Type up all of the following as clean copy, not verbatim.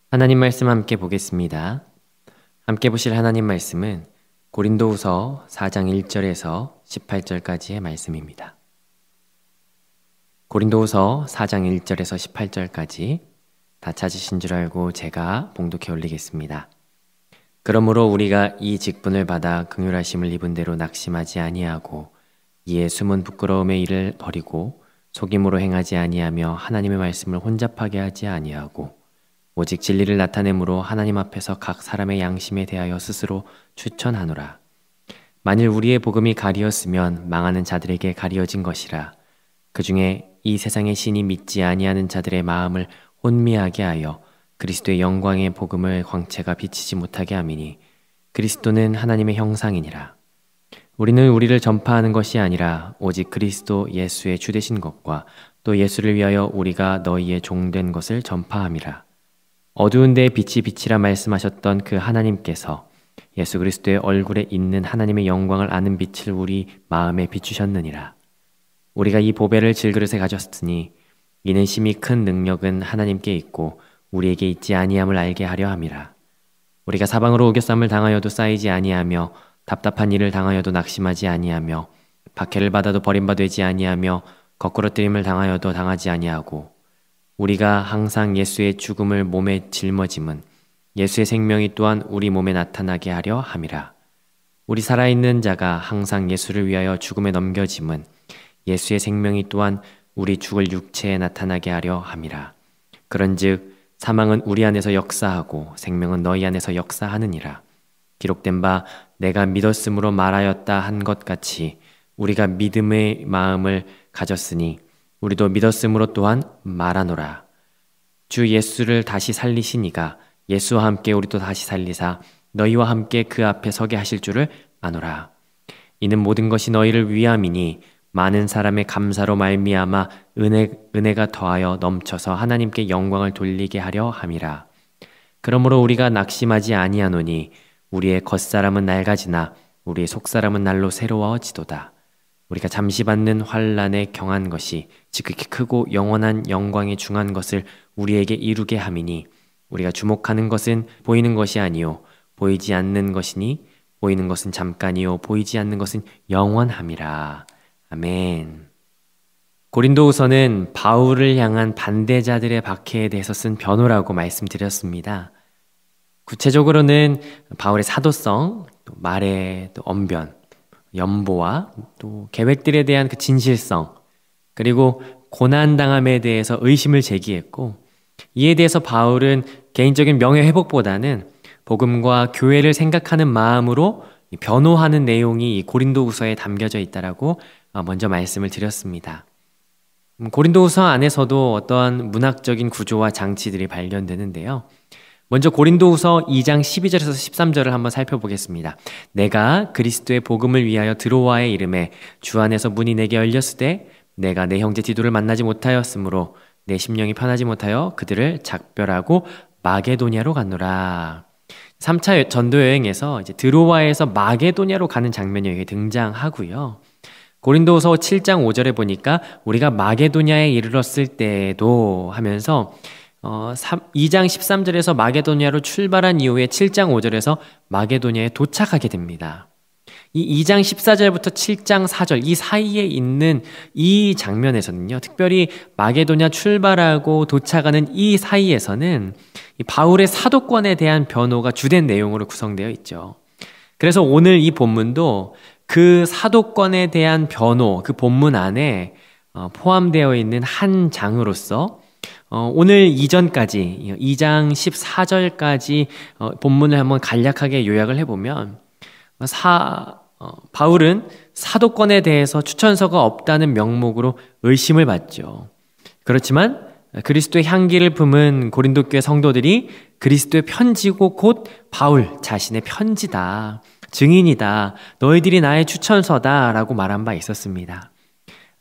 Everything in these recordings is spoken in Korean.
하나님 말씀 함께 보겠습니다. 함께 보실 하나님 말씀은 고린도후서 4장 1절에서 18절까지의 말씀입니다. 고린도후서 4장 1절에서 18절까지 다 찾으신 줄 알고 제가 봉독해 올리겠습니다. 그러므로 우리가 이 직분을 받아 긍휼하심을 입은 대로 낙심하지 아니하고 이에 숨은 부끄러움의 일을 버리고 속임으로 행하지 아니하며 하나님의 말씀을 혼잡하게 하지 아니하고 오직 진리를 나타내므로 하나님 앞에서 각 사람의 양심에 대하여 스스로 추천하노라. 만일 우리의 복음이 가리었으면 망하는 자들에게 가리어진 것이라. 그 중에 이 세상의 신이 믿지 아니하는 자들의 마음을 혼미하게 하여 그리스도의 영광의 복음을 광채가 비치지 못하게 함이니 그리스도는 하나님의 형상이니라. 우리는 우리를 전파하는 것이 아니라 오직 그리스도 예수의 주되신 것과 또 예수를 위하여 우리가 너희의 종된 것을 전파함이라. 어두운 데에 빛이 빛이라 말씀하셨던 그 하나님께서 예수 그리스도의 얼굴에 있는 하나님의 영광을 아는 빛을 우리 마음에 비추셨느니라. 우리가 이 보배를 질그릇에 가졌으니 이는 심히 큰 능력은 하나님께 있고 우리에게 있지 아니함을 알게 하려 함이라. 우리가 사방으로 우겨쌈을 당하여도 쌓이지 아니하며 답답한 일을 당하여도 낙심하지 아니하며 박해를 받아도 버림바 되지 아니하며 거꾸러뜨림을 당하여도 당하지 아니하고 우리가 항상 예수의 죽음을 몸에 짊어짐은 예수의 생명이 또한 우리 몸에 나타나게 하려 함이라. 우리 살아있는 자가 항상 예수를 위하여 죽음에 넘겨짐은 예수의 생명이 또한 우리 죽을 육체에 나타나게 하려 함이라. 그런즉 사망은 우리 안에서 역사하고 생명은 너희 안에서 역사하느니라. 기록된 바 내가 믿었으므로 말하였다 한 것 같이 우리가 믿음의 마음을 가졌으니 우리도 믿었으므로 또한 말하노라. 주 예수를 다시 살리시니가 예수와 함께 우리도 다시 살리사 너희와 함께 그 앞에 서게 하실 줄을 아노라. 이는 모든 것이 너희를 위함이니 많은 사람의 감사로 말미암아 은혜가 더하여 넘쳐서 하나님께 영광을 돌리게 하려 함이라. 그러므로 우리가 낙심하지 아니하노니 우리의 겉사람은 낡아지나 우리의 속사람은 날로 새로워지도다. 우리가 잠시 받는 환난에 경한 것이 지극히 크고 영원한 영광에 중한 것을 우리에게 이루게 함이니 우리가 주목하는 것은 보이는 것이 아니요 보이지 않는 것이니 보이는 것은 잠깐이요 보이지 않는 것은 영원함이라. 아멘. 고린도후서는 바울을 향한 반대자들의 박해에 대해서 쓴 변호라고 말씀드렸습니다. 구체적으로는 바울의 사도성, 또 말의 또 언변, 연보와 또 계획들에 대한 그 진실성, 그리고 고난당함에 대해서 의심을 제기했고, 이에 대해서 바울은 개인적인 명예회복보다는 복음과 교회를 생각하는 마음으로 변호하는 내용이 이 고린도후서에 담겨져 있다라고 먼저 말씀을 드렸습니다. 고린도후서 안에서도 어떠한 문학적인 구조와 장치들이 발견되는데요. 먼저 고린도후서 2장 12절에서 13절을 한번 살펴보겠습니다. 내가 그리스도의 복음을 위하여 드로아에 이름에 주 안에서 문이 내게 열렸으되 내가 내 형제 디도를 만나지 못하였으므로 내 심령이 편하지 못하여 그들을 작별하고 마게도냐로 갔노라. 3차 전도 여행에서 이제 드로아에서 마게도냐로 가는 장면이 여기 등장하고요. 고린도후서 7장 5절에 보니까 우리가 마게도냐에 이르렀을 때도 하면서 2장 13절에서 마게도냐로 출발한 이후에 7장 5절에서 마게도냐에 도착하게 됩니다. 이 2장 14절부터 7장 4절 이 사이에 있는 이 장면에서는요, 특별히 마게도냐 출발하고 도착하는 이 사이에서는 이 바울의 사도권에 대한 변호가 주된 내용으로 구성되어 있죠. 그래서 오늘 이 본문도 그 사도권에 대한 변호, 그 본문 안에 포함되어 있는 한 장으로서 오늘 이전까지 2장 14절까지 본문을 한번 간략하게 요약을 해보면 바울은 사도권에 대해서 추천서가 없다는 명목으로 의심을 받죠. 그렇지만 그리스도의 향기를 품은 고린도 교회 성도들이 그리스도의 편지고 곧 바울 자신의 편지다, 증인이다, 너희들이 나의 추천서다 라고 말한 바 있었습니다.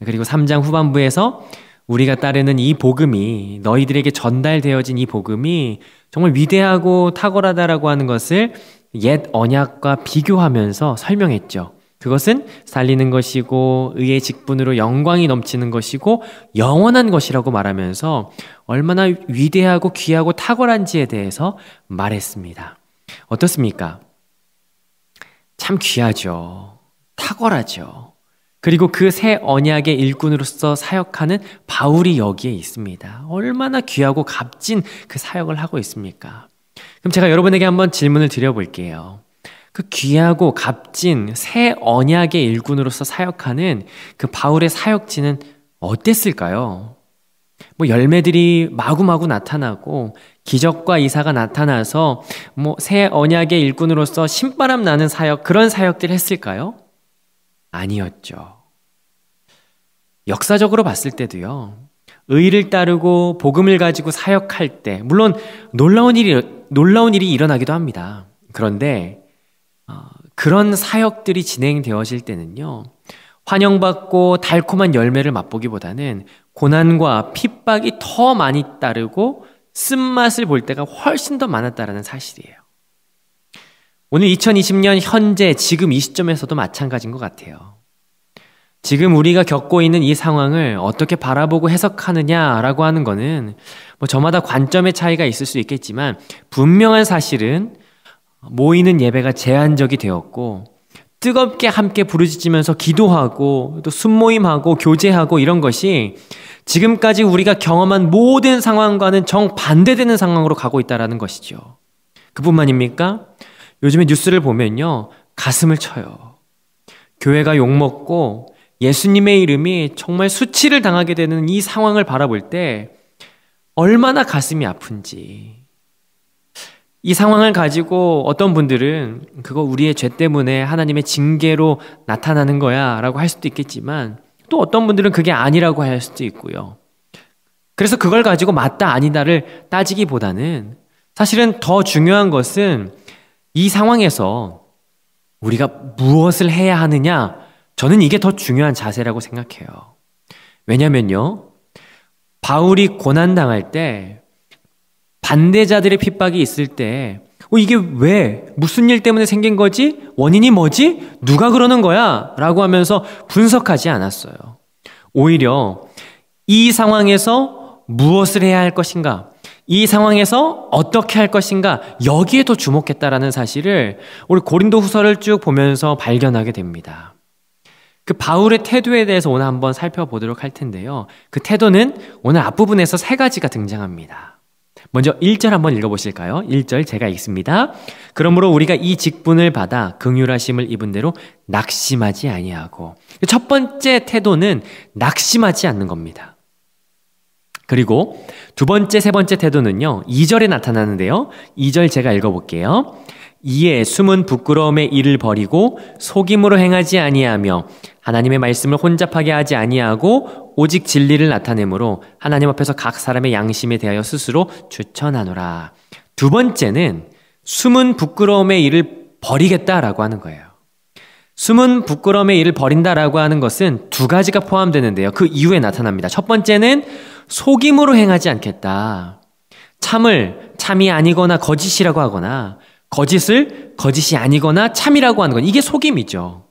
그리고 3장 후반부에서 우리가 따르는 이 복음이, 너희들에게 전달되어진 이 복음이 정말 위대하고 탁월하다라고 하는 것을 옛 언약과 비교하면서 설명했죠. 그것은 살리는 것이고 의의 직분으로 영광이 넘치는 것이고 영원한 것이라고 말하면서 얼마나 위대하고 귀하고 탁월한지에 대해서 말했습니다. 어떻습니까? 참 귀하죠. 탁월하죠. 그리고 그 새 언약의 일꾼으로서 사역하는 바울이 여기에 있습니다. 얼마나 귀하고 값진 그 사역을 하고 있습니까? 그럼 제가 여러분에게 한번 질문을 드려볼게요. 그 귀하고 값진 새 언약의 일꾼으로서 사역하는 그 바울의 사역지는 어땠을까요? 뭐 열매들이 마구마구 나타나고 기적과 이사가 나타나서 뭐 새 언약의 일꾼으로서 신바람 나는 사역, 그런 사역들을 했을까요? 아니었죠. 역사적으로 봤을 때도요, 의를 따르고 복음을 가지고 사역할 때 물론 놀라운 일이 일어나기도 합니다. 그런데 그런 사역들이 진행되어질 때는요, 환영받고 달콤한 열매를 맛보기보다는 고난과 핍박이 더 많이 따르고 쓴맛을 볼 때가 훨씬 더 많았다는 사실이에요. 오늘 2020년 현재 지금 이 시점에서도 마찬가지인 것 같아요. 지금 우리가 겪고 있는 이 상황을 어떻게 바라보고 해석하느냐라고 하는 거는 뭐 저마다 관점의 차이가 있을 수 있겠지만 분명한 사실은 모이는 예배가 제한적이 되었고 뜨겁게 함께 부르짖으면서 기도하고 또 순모임하고 교제하고 이런 것이 지금까지 우리가 경험한 모든 상황과는 정반대되는 상황으로 가고 있다는 것이죠. 그뿐만입니까? 요즘에 뉴스를 보면요, 가슴을 쳐요. 교회가 욕먹고 예수님의 이름이 정말 수치를 당하게 되는 이 상황을 바라볼 때 얼마나 가슴이 아픈지. 이 상황을 가지고 어떤 분들은 그거 우리의 죄 때문에 하나님의 징계로 나타나는 거야 라고 할 수도 있겠지만 또 어떤 분들은 그게 아니라고 할 수도 있고요. 그래서 그걸 가지고 맞다 아니다를 따지기보다는 사실은 더 중요한 것은 이 상황에서 우리가 무엇을 해야 하느냐, 저는 이게 더 중요한 자세라고 생각해요. 왜냐면요, 바울이 고난당할 때 반대자들의 핍박이 있을 때 이게 왜? 무슨 일 때문에 생긴 거지? 원인이 뭐지? 누가 그러는 거야? 라고 하면서 분석하지 않았어요. 오히려 이 상황에서 무엇을 해야 할 것인가? 이 상황에서 어떻게 할 것인가? 여기에 더 주목했다라는 사실을 우리 고린도 후서를 쭉 보면서 발견하게 됩니다. 그 바울의 태도에 대해서 오늘 한번 살펴보도록 할 텐데요. 그 태도는 오늘 앞부분에서 세 가지가 등장합니다. 먼저 1절 한번 읽어보실까요? 1절 제가 읽습니다. 그러므로 우리가 이 직분을 받아 긍휼하심을 입은 대로 낙심하지 아니하고. 첫 번째 태도는 낙심하지 않는 겁니다. 그리고 두 번째, 세 번째 태도는요, 2절에 나타나는데요. 2절 제가 읽어볼게요. 이에 숨은 부끄러움의 일을 버리고 속임으로 행하지 아니하며 하나님의 말씀을 혼잡하게 하지 아니하고 오직 진리를 나타내므로 하나님 앞에서 각 사람의 양심에 대하여 스스로 주천하노라. 두 번째는 숨은 부끄러움의 일을 버리겠다라고 하는 거예요. 숨은 부끄러움의 일을 버린다라고 하는 것은 두 가지가 포함되는데요. 그 이후에 나타납니다. 첫 번째는 속임으로 행하지 않겠다. 참을 참이 아니거나 거짓이라고 하거나 거짓을 거짓이 아니거나 참이라고 하는 건 이게 속임이죠.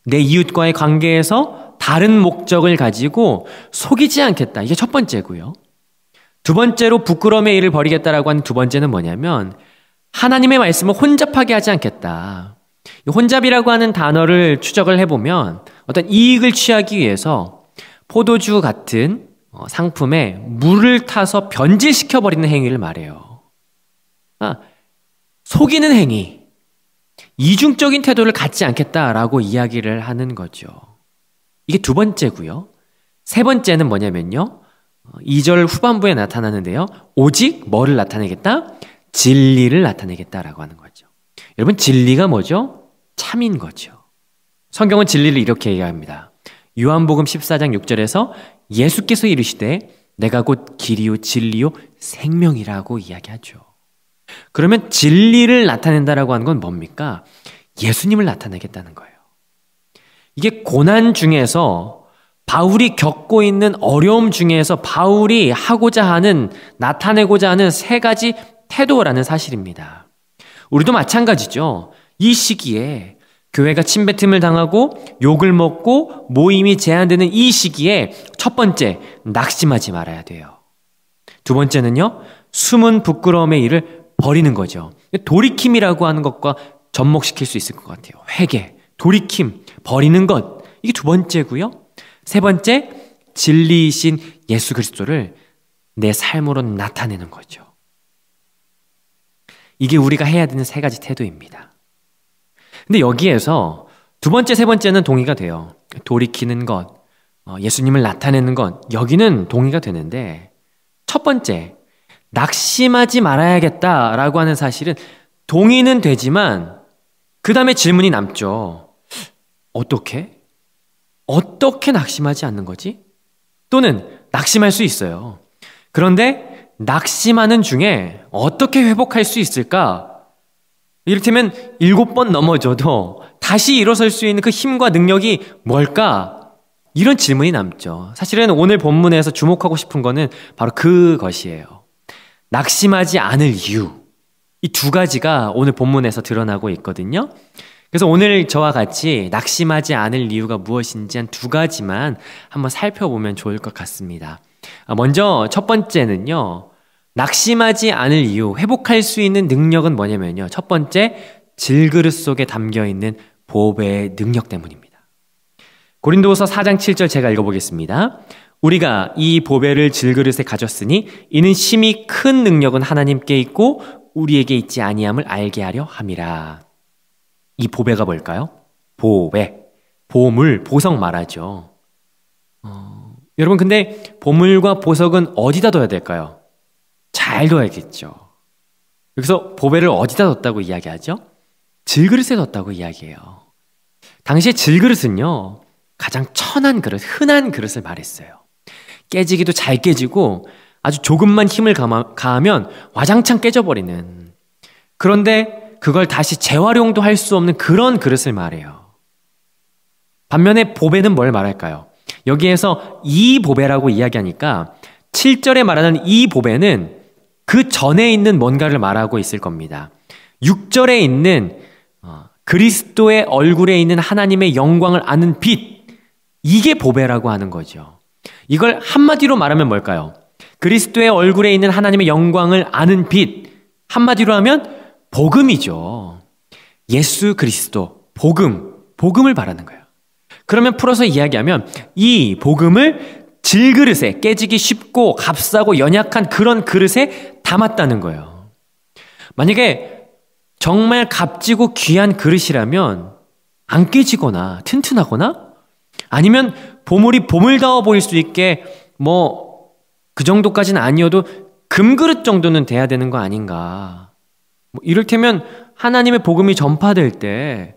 내 이웃과의 관계에서 다른 목적을 가지고 속이지 않겠다. 이게 첫 번째고요. 두 번째로 부끄러움의 일을 버리겠다라고 하는 두 번째는 뭐냐면 하나님의 말씀을 혼잡하게 하지 않겠다. 이 혼잡이라고 하는 단어를 추적을 해보면 어떤 이익을 취하기 위해서 포도주 같은 상품에 물을 타서 변질시켜버리는 행위를 말해요. 속이는 행위, 이중적인 태도를 갖지 않겠다라고 이야기를 하는 거죠. 이게 두 번째고요. 세 번째는 뭐냐면요, 2절 후반부에 나타나는데요. 오직 뭐를 나타내겠다? 진리를 나타내겠다라고 하는 거죠. 여러분, 진리가 뭐죠? 참인 거죠. 성경은 진리를 이렇게 얘기합니다. 요한복음 14장 6절에서 예수께서 이르시되 내가 곧 길이요 진리요 생명이라고 이야기하죠. 그러면 진리를 나타낸다라고 하는 건 뭡니까? 예수님을 나타내겠다는 거예요. 이게 고난 중에서 바울이 겪고 있는 어려움 중에서 바울이 하고자 하는, 나타내고자 하는 세 가지 태도라는 사실입니다. 우리도 마찬가지죠. 이 시기에 교회가 침뱉음을 당하고 욕을 먹고 모임이 제한되는 이 시기에 첫 번째, 낙심하지 말아야 돼요. 두 번째는요, 숨은 부끄러움의 일을 버리는 거죠. 돌이킴이라고 하는 것과 접목시킬 수 있을 것 같아요. 회개, 돌이킴, 버리는 것. 이게 두 번째고요. 세 번째, 진리이신 예수 그리스도를 내 삶으로 나타내는 거죠. 이게 우리가 해야 되는 세 가지 태도입니다. 근데 여기에서 두 번째, 세 번째는 동의가 돼요. 돌이키는 것, 예수님을 나타내는 것, 여기는 동의가 되는데 첫 번째, 낙심하지 말아야겠다라고 하는 사실은 동의는 되지만 그 다음에 질문이 남죠. 어떻게? 어떻게 낙심하지 않는 거지? 또는 낙심할 수 있어요. 그런데 낙심하는 중에 어떻게 회복할 수 있을까? 이를테면 7번 넘어져도 다시 일어설 수 있는 그 힘과 능력이 뭘까? 이런 질문이 남죠. 사실은 오늘 본문에서 주목하고 싶은 거는 바로 그것이에요. 낙심하지 않을 이유. 이 두 가지가 오늘 본문에서 드러나고 있거든요. 그래서 오늘 저와 같이 낙심하지 않을 이유가 무엇인지 한 두 가지만 한번 살펴보면 좋을 것 같습니다. 먼저 첫 번째는요. 낙심하지 않을 이유, 회복할 수 있는 능력은 뭐냐면요. 첫 번째, 질그릇 속에 담겨있는 보배의 능력 때문입니다. 고린도후서 4장 7절 제가 읽어보겠습니다. 우리가 이 보배를 질그릇에 가졌으니 이는 심히 큰 능력은 하나님께 있고 우리에게 있지 아니함을 알게 하려 함이라. 이 보배가 뭘까요? 보배, 보물, 보석 말하죠. 여러분 근데 보물과 보석은 어디다 둬야 될까요? 잘 둬야겠죠. 여기서 보배를 어디다 뒀다고 이야기하죠? 질그릇에 뒀다고 이야기해요. 당시에 질그릇은요, 가장 천한 그릇, 흔한 그릇을 말했어요. 깨지기도 잘 깨지고 아주 조금만 힘을 가하면 와장창 깨져버리는, 그런데 그걸 다시 재활용도 할 수 없는 그런 그릇을 말해요. 반면에 보배는 뭘 말할까요? 여기에서 이 보배라고 이야기하니까 7절에 말하는 이 보배는 그 전에 있는 뭔가를 말하고 있을 겁니다. 6절에 있는 그리스도의 얼굴에 있는 하나님의 영광을 아는 빛, 이게 보배라고 하는 거죠. 이걸 한마디로 말하면 뭘까요? 그리스도의 얼굴에 있는 하나님의 영광을 아는 빛, 한마디로 하면 복음이죠. 예수 그리스도, 복음을 말하는 거예요. 그러면 풀어서 이야기하면 이 복음을 질그릇에, 깨지기 쉽고 값싸고 연약한 그런 그릇에 담았다는 거예요. 만약에 정말 값지고 귀한 그릇이라면 안 깨지거나 튼튼하거나 아니면 보물이 보물다워 보일 수 있게 그 정도까지는 아니어도 금그릇 정도는 돼야 되는 거 아닌가. 이를테면 하나님의 복음이 전파될 때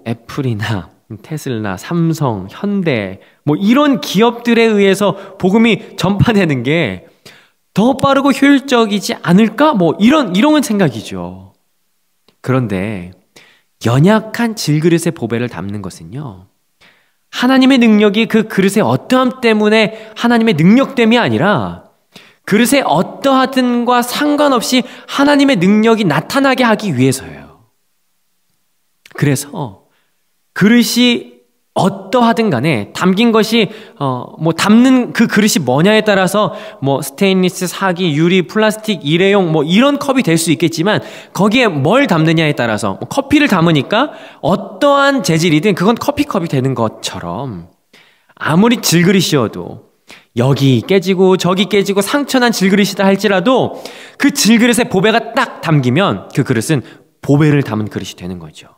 애플이나 테슬라, 삼성, 현대 이런 기업들에 의해서 복음이 전파되는 게 더 빠르고 효율적이지 않을까? 이런 생각이죠. 그런데 연약한 질그릇의 보배를 담는 것은요, 하나님의 능력이 그 그릇의 어떠함 때문에 하나님의 능력됨이 아니라 그릇의 어떠하든과 상관없이 하나님의 능력이 나타나게 하기 위해서예요. 그래서 그릇이 어떠하든 간에 담긴 것이 담는 그 그릇이 뭐냐에 따라서 스테인리스, 사기, 유리, 플라스틱, 일회용 이런 컵이 될 수 있겠지만 거기에 뭘 담느냐에 따라서 커피를 담으니까 어떠한 재질이든 그건 커피컵이 되는 것처럼 아무리 질그릇이어도 여기 깨지고 저기 깨지고 상처난 질그릇이다 할지라도 그 질그릇에 보배가 딱 담기면 그 그릇은 보배를 담은 그릇이 되는 거죠.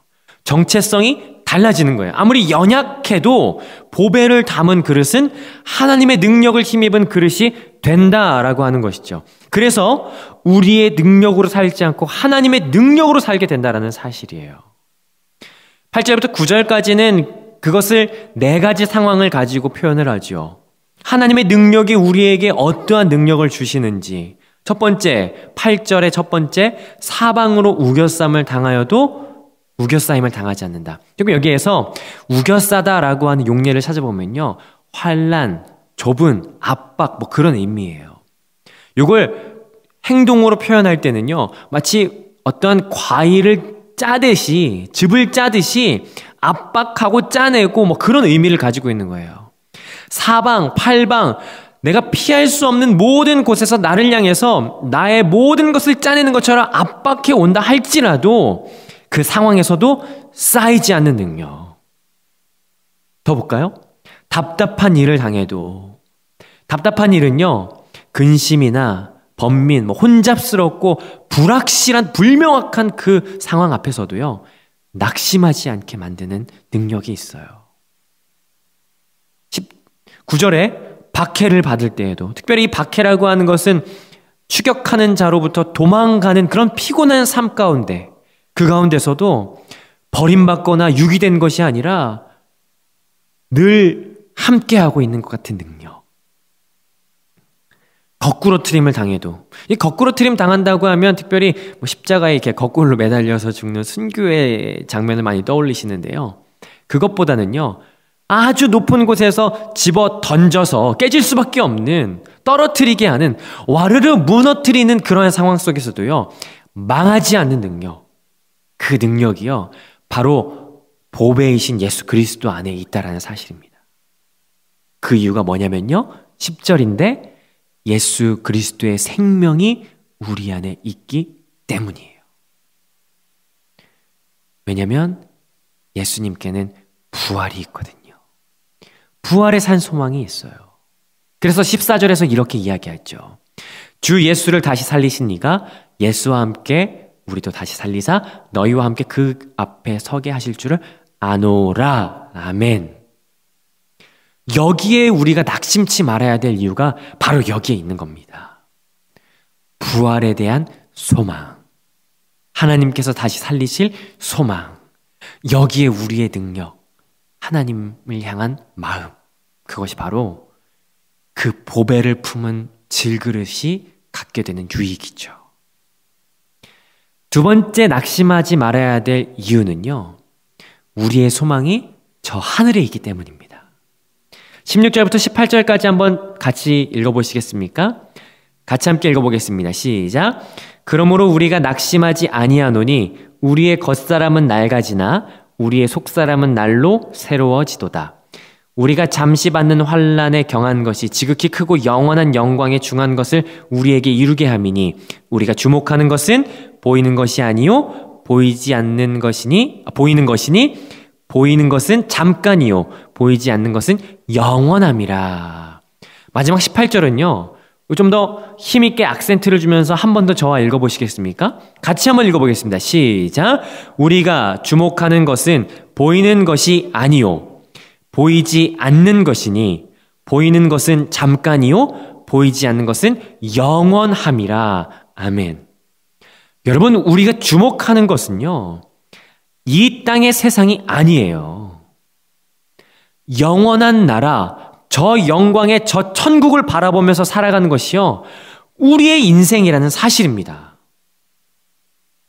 정체성이 달라지는 거예요. 아무리 연약해도 보배를 담은 그릇은 하나님의 능력을 힘입은 그릇이 된다라고 하는 것이죠. 그래서 우리의 능력으로 살지 않고 하나님의 능력으로 살게 된다라는 사실이에요. 8절부터 9절까지는 그것을 네 가지 상황을 가지고 표현을 하죠. 하나님의 능력이 우리에게 어떠한 능력을 주시는지. 첫 번째, 8절의 첫 번째, 사방으로 우겨쌈을 당하여도 우겨싸임을 당하지 않는다. 그리고 여기에서 우겨싸다라고 하는 용례를 찾아보면요, 환난, 좁은, 압박 그런 의미예요. 이걸 행동으로 표현할 때는요, 마치 어떠한 과일을 짜듯이, 즙을 짜듯이 압박하고 짜내고 뭐 그런 의미를 가지고 있는 거예요. 사방, 팔방, 내가 피할 수 없는 모든 곳에서 나를 향해서 나의 모든 것을 짜내는 것처럼 압박해 온다 할지라도 그 상황에서도 쌓이지 않는 능력. 더 볼까요? 답답한 일을 당해도, 답답한 일은요, 근심이나 번민, 혼잡스럽고 불확실한 불명확한 그 상황 앞에서도요, 낙심하지 않게 만드는 능력이 있어요. 19절에 박해를 받을 때에도, 특별히 이 박해라고 하는 것은 추격하는 자로부터 도망가는 그런 피곤한 삶 가운데, 그 가운데서도 버림받거나 유기된 것이 아니라 늘 함께하고 있는 것 같은 능력. 거꾸로 트림을 당해도, 이 거꾸로 트림 당한다고 하면 특별히 십자가에 이렇게 거꾸로 매달려서 죽는 순교의 장면을 많이 떠올리시는데요. 그것보다는요, 아주 높은 곳에서 집어 던져서 깨질 수밖에 없는, 떨어뜨리게 하는, 와르르 무너뜨리는 그러한 상황 속에서도요, 망하지 않는 능력. 그 능력이요, 바로 보배이신 예수 그리스도 안에 있다라는 사실입니다. 그 이유가 뭐냐면요, 10절인데 예수 그리스도의 생명이 우리 안에 있기 때문이에요. 왜냐하면 예수님께는 부활이 있거든요. 부활에 산 소망이 있어요. 그래서 14절에서 이렇게 이야기하죠. 주 예수를 다시 살리신 이가 예수와 함께 우리도 다시 살리사 너희와 함께 그 앞에 서게 하실 줄을 아노라. 아멘. 여기에 우리가 낙심치 말아야 될 이유가 바로 여기에 있는 겁니다. 부활에 대한 소망, 하나님께서 다시 살리실 소망, 여기에 우리의 능력, 하나님을 향한 마음, 그것이 바로 그 보배를 품은 질그릇이 갖게 되는 유익이죠. 두 번째 낙심하지 말아야 될 이유는요, 우리의 소망이 저 하늘에 있기 때문입니다. 16절부터 18절까지 한번 같이 읽어보시겠습니까? 같이 함께 읽어보겠습니다. 시작. 그러므로 우리가 낙심하지 아니하노니 우리의 겉사람은 낡아지나 우리의 속사람은 날로 새로워지도다. 우리가 잠시 받는 환난에 경한 것이 지극히 크고 영원한 영광에 중한 것을 우리에게 이루게 함이니 우리가 주목하는 것은 보이는 것이 아니요 보이지 않는 것이니 보이는 것은 잠깐이요 보이지 않는 것은 영원함이라. 마지막 18절은요, 좀 더 힘있게 악센트를 주면서 한 번 더 저와 읽어보시겠습니까? 같이 한번 읽어보겠습니다. 시작. 우리가 주목하는 것은 보이는 것이 아니요 보이지 않는 것이니 보이는 것은 잠깐이요 보이지 않는 것은 영원함이라. 아멘. 여러분, 우리가 주목하는 것은요, 이 땅의 세상이 아니에요. 영원한 나라, 저 영광의 저 천국을 바라보면서 살아가는 것이요, 우리의 인생이라는 사실입니다.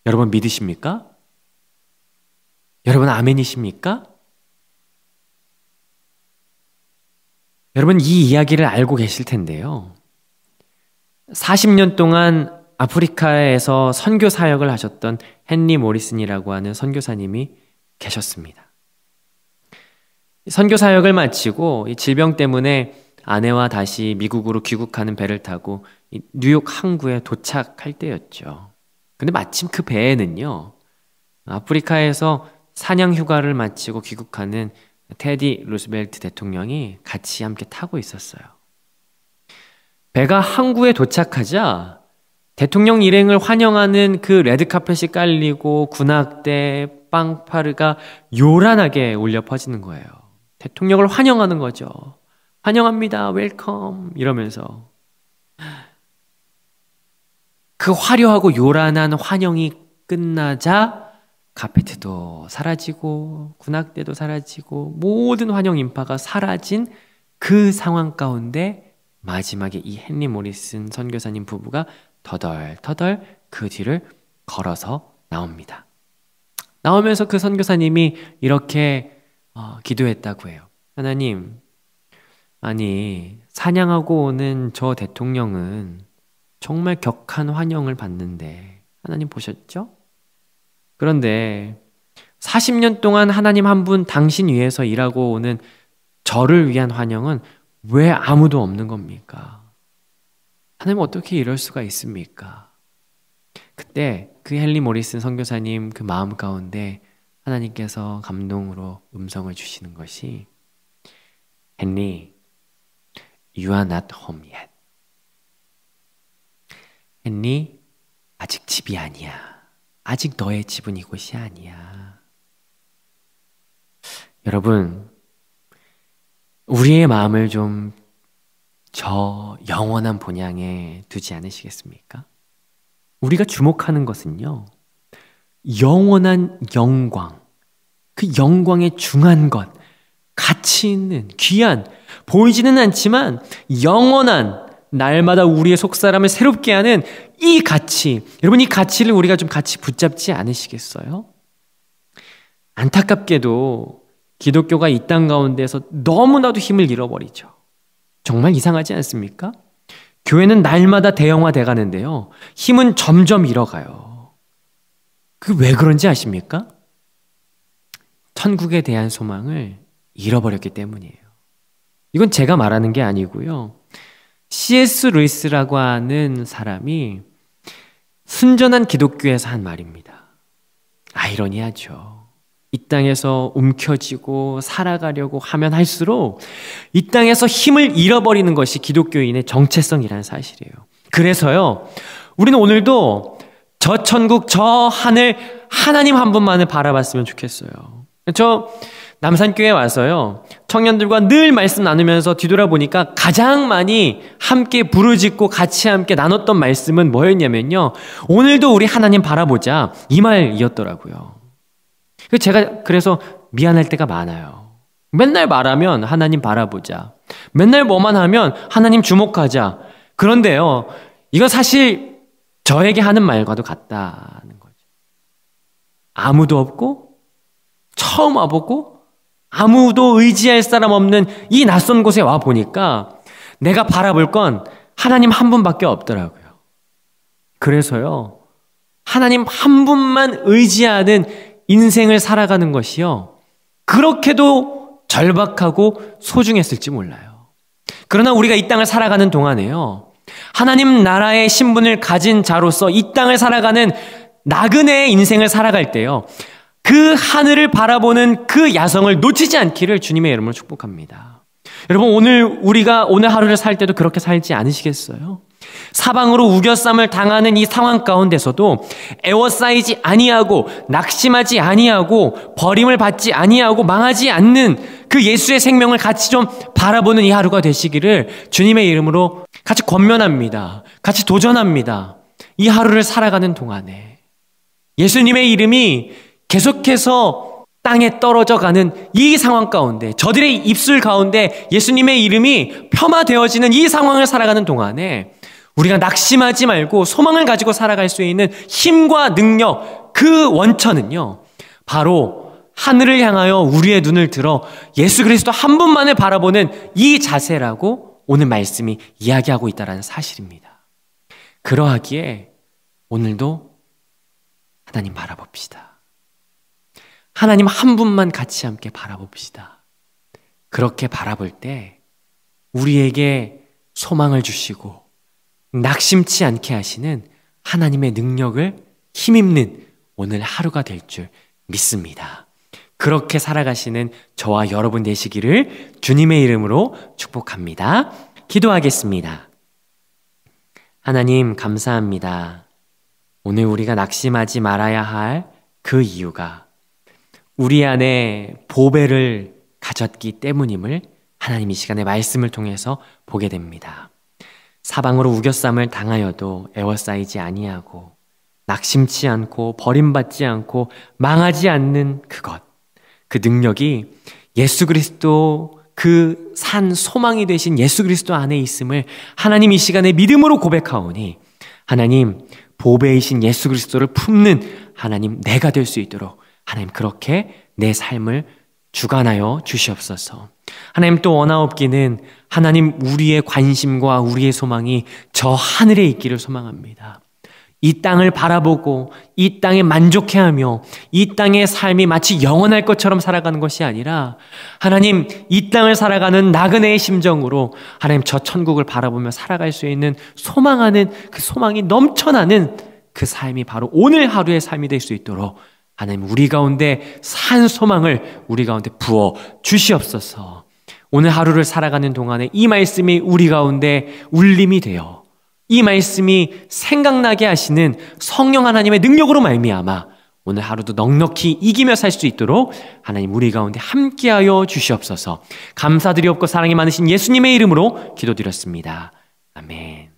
여러분 믿으십니까? 여러분 아멘이십니까? 여러분 이 이야기를 알고 계실 텐데요. 40년 동안 아프리카에서 선교 사역을 하셨던 헨리 모리슨이라고 하는 선교사님이 계셨습니다. 선교 사역을 마치고 이 질병 때문에 아내와 다시 미국으로 귀국하는 배를 타고 뉴욕 항구에 도착할 때였죠. 근데 마침 그 배에는요, 아프리카에서 사냥 휴가를 마치고 귀국하는 테디 루스벨트 대통령이 같이 함께 타고 있었어요. 배가 항구에 도착하자 대통령 일행을 환영하는 그 레드카펫이 깔리고 군악대, 빵파르가 요란하게 울려 퍼지는 거예요. 대통령을 환영하는 거죠. 환영합니다. 웰컴 이러면서. 그 화려하고 요란한 환영이 끝나자 카페트도 사라지고 군악대도 사라지고 모든 환영 인파가 사라진 그 상황 가운데 마지막에 이 헨리 모리슨 선교사님 부부가 터덜터덜 그 뒤를 걸어서 나옵니다. 나오면서 그 선교사님이 이렇게 기도했다고 해요. 하나님, 아니 사냥하고 오는 저 대통령은 정말 격한 환영을 받는데 하나님 보셨죠? 그런데 40년 동안 하나님 한 분 당신 위해서 일하고 오는 저를 위한 환영은 왜 아무도 없는 겁니까? 하나님 어떻게 이럴 수가 있습니까? 그때 그 헨리 모리슨 선교사님 그 마음 가운데 하나님께서 감동으로 음성을 주시는 것이 헨리, you are not home yet. 헨리, 아직 집이 아니야. 아직 너의 집은 이곳이 아니야. 여러분, 우리의 마음을 좀 저 영원한 본향에 두지 않으시겠습니까? 우리가 주목하는 것은요, 영원한 영광, 그 영광의 중한 것, 가치 있는, 귀한, 보이지는 않지만 영원한, 날마다 우리의 속사람을 새롭게 하는 이 가치, 여러분 이 가치를 우리가 좀 같이 붙잡지 않으시겠어요? 안타깝게도 기독교가 이 땅 가운데서 너무나도 힘을 잃어버리죠. 정말 이상하지 않습니까? 교회는 날마다 대형화돼 가는데요, 힘은 점점 잃어가요. 그게 왜 그런지 아십니까? 천국에 대한 소망을 잃어버렸기 때문이에요. 이건 제가 말하는 게 아니고요, C.S. 루이스라고 하는 사람이 순전한 기독교에서 한 말입니다. 아이러니하죠. 이 땅에서 움켜쥐고 살아가려고 하면 할수록 이 땅에서 힘을 잃어버리는 것이 기독교인의 정체성이라는 사실이에요. 그래서요, 우리는 오늘도 저 천국, 저 하늘, 하나님 한 분만을 바라봤으면 좋겠어요. 저 남산교회 와서요, 청년들과 늘 말씀 나누면서 뒤돌아보니까 가장 많이 함께 부르짖고 같이 함께 나눴던 말씀은 뭐였냐면요, 오늘도 우리 하나님 바라보자, 이 말이었더라고요. 제가 그래서 미안할 때가 많아요. 맨날 말하면 하나님 바라보자, 맨날 뭐만 하면 하나님 주목하자. 그런데요, 이건 사실 저에게 하는 말과도 같다는 거죠. 아무도 없고 처음 와보고 아무도 의지할 사람 없는 이 낯선 곳에 와 보니까 내가 바라볼 건 하나님 한 분밖에 없더라고요. 그래서요, 하나님 한 분만 의지하는 인생을 살아가는 것이요, 그렇게도 절박하고 소중했을지 몰라요. 그러나 우리가 이 땅을 살아가는 동안에요, 하나님 나라의 신분을 가진 자로서 이 땅을 살아가는 나그네의 인생을 살아갈 때요, 그 하늘을 바라보는 그 야성을 놓치지 않기를 주님의 이름으로 축복합니다. 여러분, 우리가 오늘 하루를 살 때도 그렇게 살지 않으시겠어요? 사방으로 우겨쌈을 당하는 이 상황 가운데서도 애워싸이지 아니하고 낙심하지 아니하고 버림을 받지 아니하고 망하지 않는 그 예수의 생명을 같이 좀 바라보는 이 하루가 되시기를 주님의 이름으로 같이 권면합니다. 같이 도전합니다. 이 하루를 살아가는 동안에 예수님의 이름이 계속해서 땅에 떨어져 가는 이 상황 가운데, 저들의 입술 가운데 예수님의 이름이 폄하되어지는 이 상황을 살아가는 동안에 우리가 낙심하지 말고 소망을 가지고 살아갈 수 있는 힘과 능력, 그 원천은요, 바로 하늘을 향하여 우리의 눈을 들어 예수 그리스도 한 분만을 바라보는 이 자세라고 오늘 말씀이 이야기하고 있다는 사실입니다. 그러하기에 오늘도 하나님 바라봅시다. 하나님 한 분만 같이 함께 바라봅시다. 그렇게 바라볼 때 우리에게 소망을 주시고 낙심치 않게 하시는 하나님의 능력을 힘입는 오늘 하루가 될 줄 믿습니다. 그렇게 살아가시는 저와 여러분 되시기를 주님의 이름으로 축복합니다. 기도하겠습니다. 하나님 감사합니다. 오늘 우리가 낙심하지 말아야 할 그 이유가 우리 안에 보배를 가졌기 때문임을 하나님 이 시간에 말씀을 통해서 보게 됩니다. 사방으로 우겨쌈을 당하여도 애워싸이지 아니하고 낙심치 않고 버림받지 않고 망하지 않는 그것, 그 능력이 예수 그리스도 그 산 소망이 되신 예수 그리스도 안에 있음을 하나님 이 시간에 믿음으로 고백하오니 하나님 보배이신 예수 그리스도를 품는 하나님 내가 될 수 있도록 하나님 그렇게 내 삶을 주관하여 주시옵소서. 하나님 또 원하옵기는 하나님 우리의 관심과 우리의 소망이 저 하늘에 있기를 소망합니다. 이 땅을 바라보고 이 땅에 만족해하며 이 땅의 삶이 마치 영원할 것처럼 살아가는 것이 아니라 하나님, 이 땅을 살아가는 나그네의 심정으로 하나님, 저 천국을 바라보며 살아갈 수 있는 소망하는 그 소망이 넘쳐나는 그 삶이 바로 오늘 하루의 삶이 될 수 있도록 하나님, 우리 가운데 산 소망을 우리 가운데 부어 주시옵소서. 오늘 하루를 살아가는 동안에 이 말씀이 우리 가운데 울림이 되어 이 말씀이 생각나게 하시는 성령 하나님의 능력으로 말미암아 오늘 하루도 넉넉히 이기며 살 수 있도록 하나님, 우리 가운데 함께하여 주시옵소서. 감사드리옵고 사랑이 많으신 예수님의 이름으로 기도드렸습니다. 아멘.